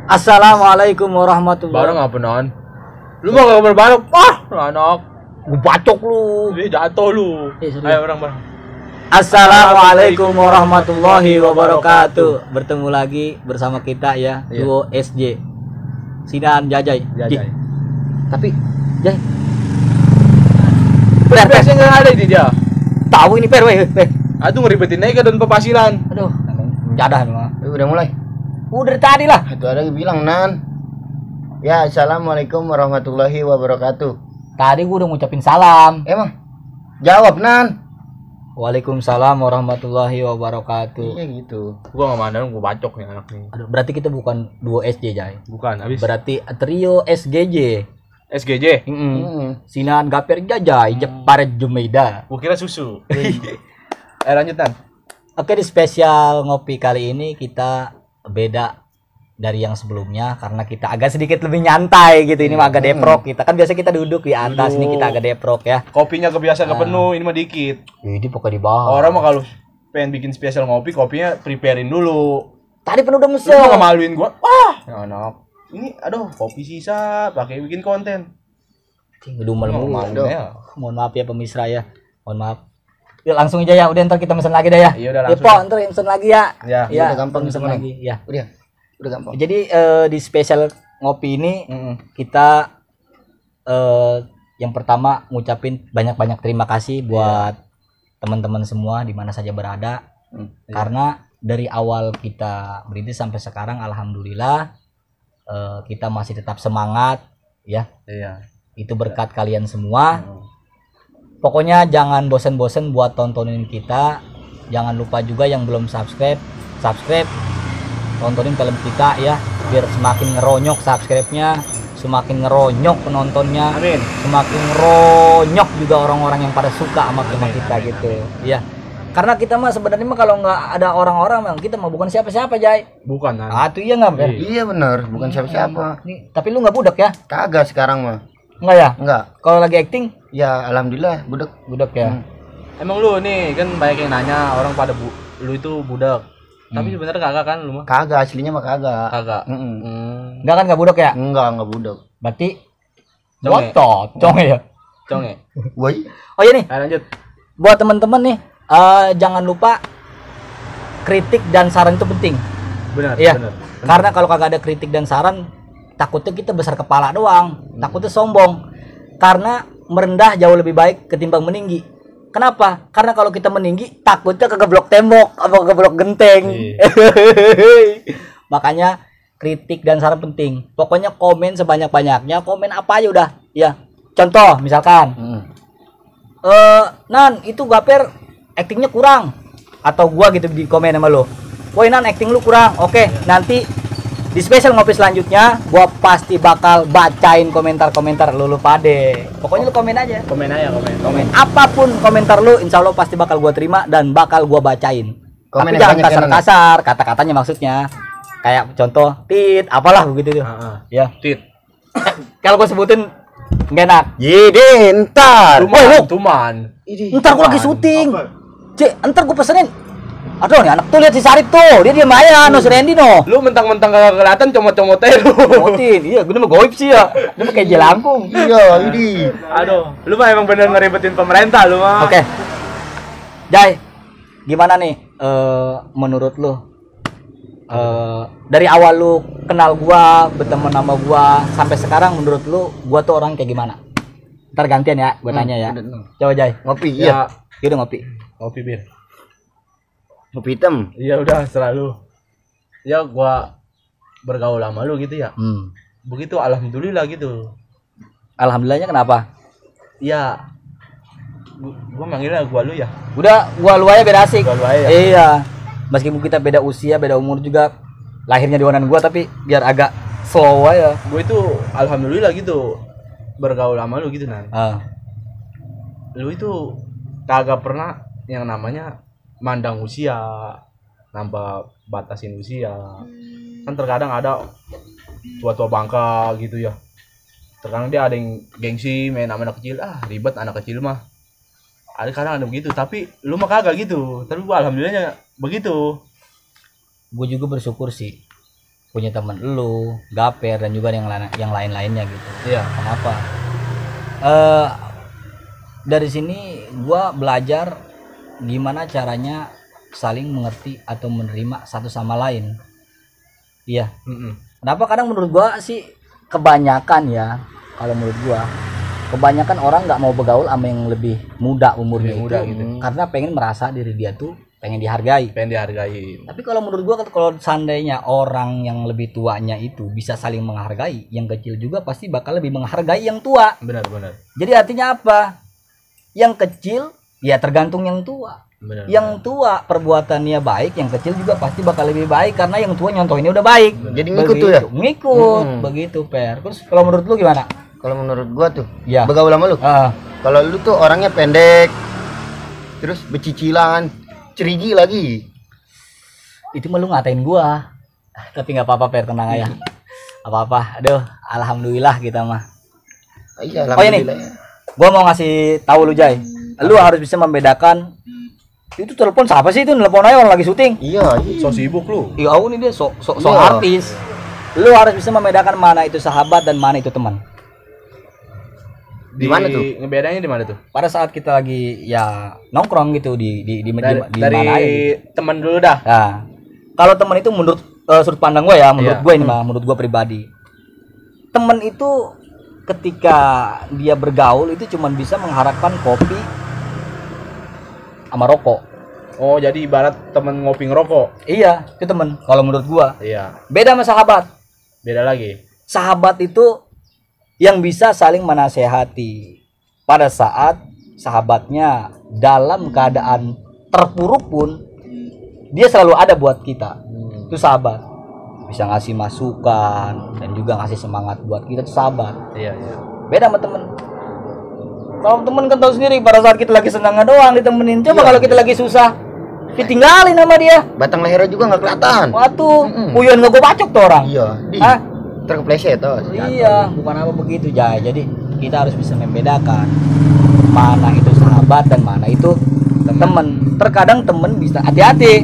Assalamualaikum warahmatullahi. Barang apa non? Lu mau gak berbalok? Anak. Gua bacok lu. Jatuh lu. Ayo barang. Assalamualaikum warahmatullahi wabarakatuh. Bertemu lagi bersama kita ya, duo SJ. Sinan Jajai. Tapi Jai. Biasanya nggak ada di dia. Tahu ini per weh. Aduh ngeribetin aja dan pepasilan. Aduh, jadah memang. Udah mulai. Udah dari tadi lah. Itu ada yang bilang Nan. Ya, assalamualaikum warahmatullahi wabarakatuh. Tadi gua udah ngucapin salam. Emang jawab Nan. Waalaikumsalam warahmatullahi wabarakatuh. Iya gitu. Gua nggak mandang, gua bacok nih anak nih. Aduh, berarti kita bukan duo SJ Jai. Bukan, habis. Berarti trio SGJ. SGJ. Sinan Gaper Jajai, Jeparet Jumeida. Gua kira susu. Lanjut Nan. Oke, di spesial ngopi kali ini kita beda dari yang sebelumnya karena kita agak sedikit lebih nyantai gitu. Ini mah agak deprok kita. Kan biasa kita duduk di atas, ini kita agak deprok ya. Kopinya kebiasaan gak penuh, ini mah dikit. Ini pokoknya dibahas. Orang mah kalau pengen bikin spesial ngopi, kopinya preparein dulu. Tadi penuh udah Lu mesen. mau ngemaluin gua? Ya anak. Ini aduh, kopi sisa pakai bikin konten. Udah malu. Ya. Mohon maaf ya pemisra ya. Mohon maaf. Yuk langsung aja ya, udah ntar kita mesen lagi dah ya. Iya udah langsung. Ya, ntar mesen lagi ya. Ya, udah gampang mesen mesen lagi ya. Udah gampang. Jadi di spesial ngopi ini kita yang pertama ngucapin banyak-banyak terima kasih buat teman-teman semua di mana saja berada. Karena dari awal kita berintis sampai sekarang alhamdulillah kita masih tetap semangat ya. Iya. Itu berkat kalian semua. Pokoknya jangan bosen-bosen buat tontonin kita. Jangan lupa juga yang belum subscribe, tontonin film kita ya, biar semakin ngeronyok subscribe-nya, semakin ngeronyok penontonnya. Amin. Semakin ngeronyok juga orang-orang yang pada suka sama kita gitu. Ya. Karena kita mah sebenarnya mah kalau nggak ada orang-orang mah kita mah bukan siapa-siapa, Jai. Bukan kan? Ah, itu iya nggak, Ber? Iya benar, bukan siapa-siapa. Tapi lu nggak budak ya? Kagak sekarang mah. Enggak ya? Enggak. Kalau lagi acting Ya alhamdulillah budak ya. Emang lu nih kan banyak yang nanya orang pada lu itu budak. Tapi sebenarnya kagak kan lu mah? Kagak, aslinya mah kagak. Kagak. Enggak kan, nggak budak ya? Enggak budak. Berarti Conge. conge ya. Conge. Woi. Oh iya nih, Ayo lanjut. buat teman-teman nih, jangan lupa kritik dan saran itu penting. Benar, Iya. benar. Karena kalau kagak ada kritik dan saran, takutnya kita besar kepala doang, takutnya sombong. Karena merendah jauh lebih baik ketimbang meninggi. Kenapa? Karena kalau kita meninggi, takutnya kegeblok tembok atau kegeblok genteng. Makanya kritik dan saran penting. Pokoknya komen sebanyak-banyaknya, komen apa aja udah. Ya. Contoh misalkan, Nan itu Gaper actingnya kurang, atau gua gitu di komen sama lo. Woi Nan, acting lu kurang. Oke, nanti di spesial ngopi selanjutnya gua pasti bakal bacain komentar-komentar lu pade. Pokoknya lu komen aja. Komen aja, Komen apapun komentar lu, insya Allah pasti bakal gua terima dan bakal gua bacain. Komen Tapi yang jangan banyak ya, kasar-kasar, kata-katanya maksudnya. Kayak contoh, tit, apalah begitu tuh. Ya. Tit. Kalau gua sebutin nggak enak. Jadi ntar. Tuman. Ntar gua lagi syuting. Cek, ntar gua pesenin. Aduh, nih anak tuh lihat si Sarip tuh, dia diam aja, no si Randy no. Lu mentang-mentang kagak kelihatan comot-comotnya lu. Motin, iya, gue mah goib sih ya. Dia pakai jelangkung. Iya, ini. Aduh, lu mah emang bener ngeribetin pemerintah lu mah. Oke. Jai, gimana nih menurut lu? Dari awal lu kenal gua, berteman sama gua sampai sekarang menurut lu gua tuh orang kayak gimana? Ntar gantian ya, gua tanya ya. Coba Jai. Ngopi Ya, iya. Udah ngopi. kopi bir. Ngopi hitam. Iya udah selalu. Ya gua bergaul sama lu gitu ya. Begitu alhamdulillah gitu. Alhamdulillahnya kenapa? Iya. Gua manggilnya gua lu ya. Udah, gua lu aja beda asik. Gua lu aja ya? Iya. Meskipun kita beda usia, beda umur juga, lahirnya di wanan gua, tapi biar agak slow aja. Gua itu alhamdulillah gitu bergaul sama lu gitu Nan. Lu itu kagak pernah yang namanya mandang usia, nambah batasin usia. Kan terkadang ada tua-tua bangka gitu ya. Terkadang dia ada yang gengsi main sama anak kecil, ribet anak kecil mah. Ada kadang ada begitu, tapi lu mah kagak gitu. Tapi gua alhamdulillahnya begitu. Gue juga bersyukur sih. punya teman lu, Gaper dan juga yang lain-lainnya gitu. Iya. Kenapa? Dari sini gua belajar gimana caranya saling mengerti atau menerima satu sama lain. Iya. Kenapa kadang menurut gua sih kebanyakan ya, kalau menurut gua kebanyakan orang nggak mau bergaul sama yang lebih muda umurnya gitu. Karena pengen merasa diri dia tuh pengen dihargai. Tapi kalau menurut gua kalau seandainya orang yang lebih tuanya itu bisa saling menghargai, yang kecil juga pasti bakal lebih menghargai yang tua. Benar. Jadi artinya apa? Yang kecil ya tergantung yang tua. Benar. Yang tua perbuatannya baik, yang kecil juga pasti bakal lebih baik karena yang tua nyontohinnya udah baik. Jadi ngikut tuh ya? Ngikut, begitu Per. Terus kalau menurut lu gimana? Kalau menurut gua tuh, Ya. bergaul sama lu. Kalau lu tuh orangnya pendek, terus becicilan, cerigi lagi. Itu mah lu ngatain gua. Tapi nggak apa-apa Per, tenang aja. Apa-apa. Aduh, alhamdulillah kita mah. Iya, Oh ini, alhamdulillah. gua mau ngasih tahu lu Jay. Lu harus bisa membedakan itu telepon siapa sih itu telepon aja orang lagi syuting. Iya. So sibuk lu. Iya, ini dia so Iya. artis. Lu harus bisa membedakan mana itu sahabat dan mana itu teman. Di mana tuh? Ngebedainnya di mana tuh? Pada saat kita lagi ya nongkrong gitu di Dari mana aja gitu. teman dulu dah. Nah, kalau teman itu menurut sudut pandang gue ya, menurut Iya. gue ini mah, menurut gue pribadi. Teman itu ketika dia bergaul itu cuma bisa mengharapkan kopi sama rokok. Oh, jadi ibarat teman ngopi ngerokok. Iya, itu teman. Kalau menurut gua. Iya. Beda sama sahabat. Beda lagi. Sahabat itu yang bisa saling menasehati pada saat sahabatnya dalam keadaan terpuruk pun dia selalu ada buat kita. Itu sahabat. Bisa ngasih masukan dan juga ngasih semangat buat kita, itu sahabat. Iya. Beda sama temen. Kalau temen kan tahu sendiri pada saat kita lagi senangnya doang ditemenin. Coba kalau kita lagi susah ditinggalin sama dia. Batang lehernya juga nggak kelihatan. Waduh, puyon nggak gue bacok tuh orang. Iya. Hah? Terkepleset tuh. Iya, bukan apa begitu Jay. Jadi kita harus bisa membedakan mana itu sahabat dan mana itu teman. Terkadang temen bisa hati-hati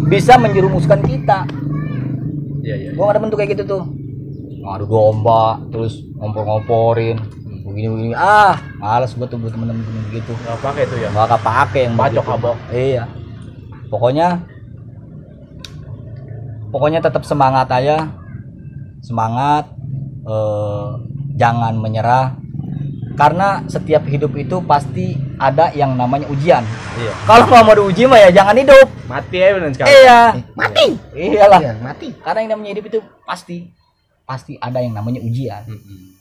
bisa menjerumuskan kita. Iya. Gua ada bentuk kayak gitu tuh. Ngadu domba, terus ngompor-ngomporin, begini. Males gua tuh buat temen-temen begitu. Nggak pakai tuh ya. Nggak pakai yang Bacok begitu. abok. Iya. Pokoknya tetap semangat aja. Semangat, jangan menyerah. Karena setiap hidup itu pasti ada yang namanya ujian. Iya. Kalau nggak mau diuji mah ya jangan hidup. Mati ya benar sekali. Iya. Mati. Iyalah. Iya, mati. Karena yang namanya hidup itu pasti ada yang namanya ujian.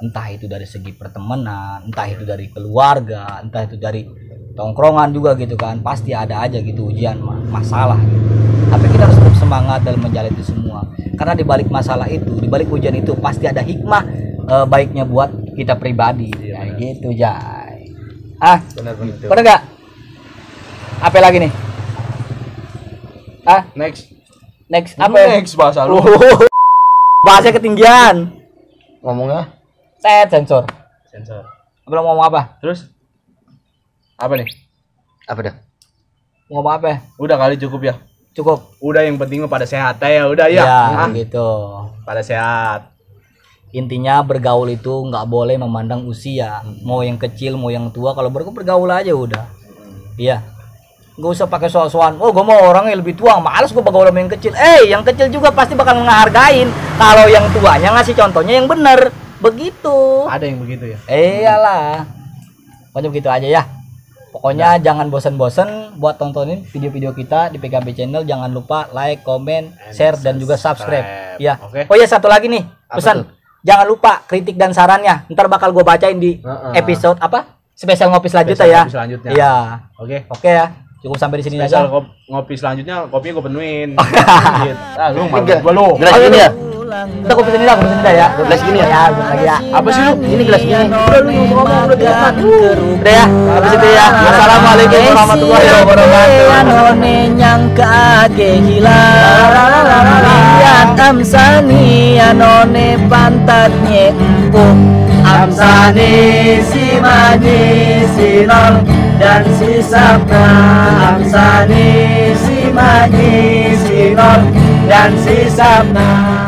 Entah itu dari segi pertemanan, entah itu dari keluarga, entah itu dari tongkrongan juga gitu kan. Pasti ada aja gitu ujian, masalah gitu. Tapi kita harus tetap semangat dalam menjalani itu semua. Karena di balik masalah itu, di balik ujian itu pasti ada hikmah baiknya buat kita pribadi. Kayak gitu, Jay. Benar begitu. Bener nggak? Apa lagi nih? Next apa ya? Next bahasa lu. Bahasa ketinggian. Ngomongnya Sensor. Belum ngomong apa? Terus apa nih? apa dah? Ngomong apa? Udah kali cukup ya. Cukup. Udah yang penting mah pada sehat ya. Udah ya. Ya, gitu. Pada sehat. Intinya bergaul itu nggak boleh memandang usia. Mau yang kecil, mau yang tua, kalau bergaul aja udah. Iya. Gak usah pakai soal-soal. Oh, gue mau orang yang lebih tua, males gue bergaul sama yang kecil. Yang kecil juga pasti bakal ngehargain kalau yang tuanya ngasih contohnya yang bener. Begitu. Ada yang begitu ya. Iyalah. Pokoknya begitu aja ya. Pokoknya jangan bosen-bosen buat tontonin video-video kita di PKB channel. Jangan lupa like, comment, share dan juga subscribe. Ya. Oke. Oh ya, satu lagi nih pesan. tuh? Jangan lupa kritik dan sarannya. Ntar bakal gue bacain di episode apa? Spesial ngopi selanjutnya ya. Ngopi selanjutnya. Iya. Oke. Ya. Cukup sampai di sini Spesial aja. ngopi selanjutnya kopinya gue penuhin. Lu malu gua lu. Gelas gini ya? Kita kopi sini dah ya. Gelas gini ya? Ya, lagi ya. Apa sih lu? Ini gelas gini. Udah lu ngomong udah diangkat. Udah ya. Habis itu ya. Assalamualaikum warahmatullahi wabarakatuh. Anone nyangka ge hilang. Lihat amsani anone pantatnya empuk. Amsani si maji si nol dan si sabna. Amsani si maji si nol dan si sabna.